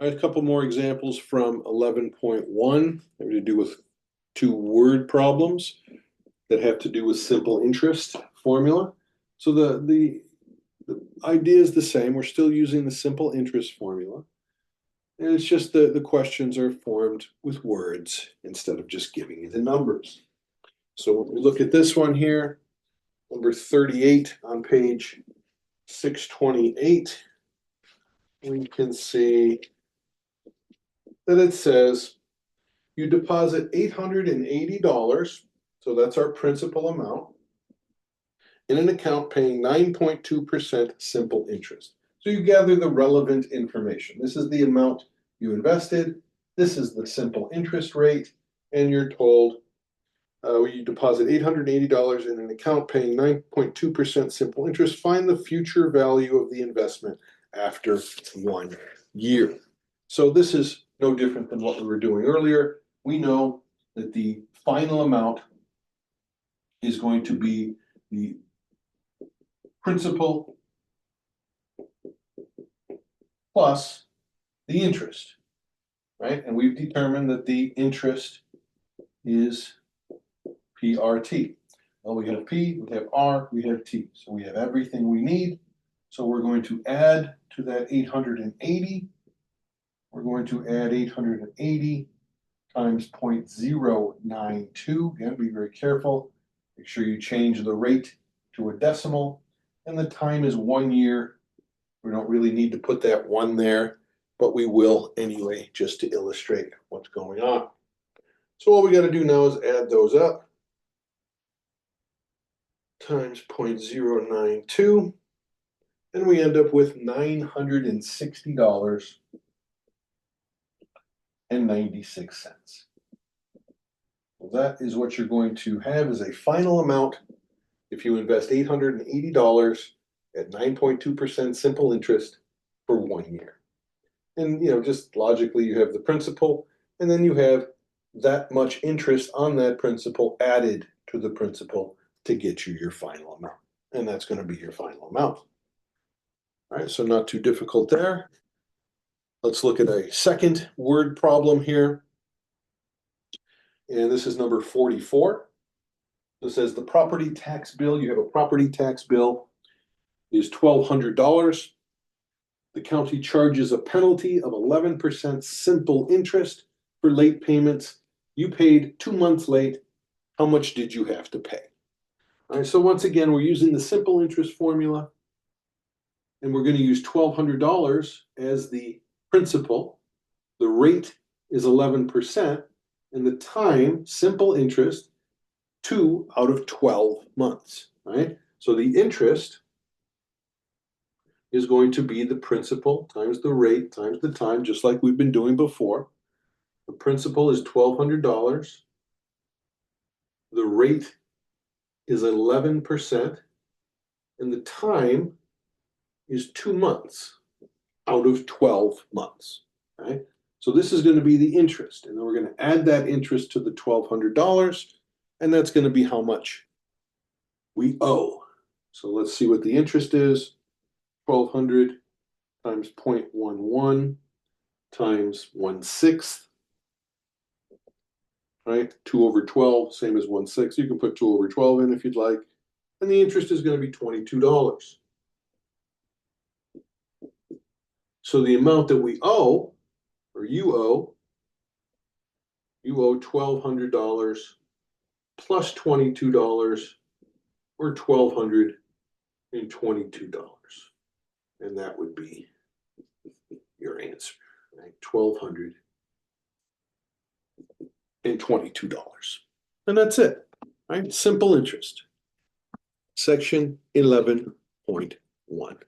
All right, a couple more examples from 11.1 having to do with two word problems that have to do with simple interest formula. So the idea is the same. We're still using the simple interest formula. And it's just the questions are formed with words instead of just giving you the numbers. So when we look at this one here, number 38 on page 628, we can see that it says you deposit $880, so that's our principal amount, in an account paying 9.2% simple interest. So you gather the relevant information. This is the amount you invested, this is the simple interest rate, and you're told you deposit $880 in an account paying 9.2% simple interest. Find the future value of the investment after 1 year. So this is no different than what we were doing earlier. We know that the final amount is going to be the principal plus the interest, right? And we've determined that the interest is PRT. Well, we have P, we have R, we have T. So we have everything we need. So we're going to add to that 880. We're going to add 880 times 0.092. Again, be very careful. Make sure you change the rate to a decimal. And the time is 1 year. We don't really need to put that 1 there, but we will anyway, just to illustrate what's going on. So all we got to do now is add those up. Times 0.092, and we end up with $960.96. Well, that is what you're going to have as a final amount if you invest $880 at 9.2% simple interest for 1 year. And just logically, you have the principal, and then you have that much interest on that principal added to the principal to get you your final amount. And that's going to be your final amount. All right, so not too difficult there. Let's look at a second word problem here. And this is number 44. It says the property tax bill, you have a property tax bill, is $1,200. The county charges a penalty of 11% simple interest for late payments. You paid 2 months late. How much did you have to pay? All right, so once again, we're using the simple interest formula, and we're going to use $1,200 as the principal. The rate is 11%, and the time, simple interest, 2 out of 12 months, right? So the interest is going to be the principal times the rate times the time, just like we've been doing before. The principal is $1,200. The rate is 11%, and the time is 2 months out of 12 months, right? So this is going to be the interest, and then we're going to add that interest to the $1,200, and that's going to be how much we owe. So let's see what the interest is. 1,200 times 0.11 times 1/6. Right? 2 over 12, same as 1/6. You can put 2 over 12 in if you'd like. And the interest is going to be $22. So the amount that we owe, or you owe $1,200 plus $22, or $1,222. And that would be your answer, right? $1,222. And that's it, right? Simple interest. Section 11.1.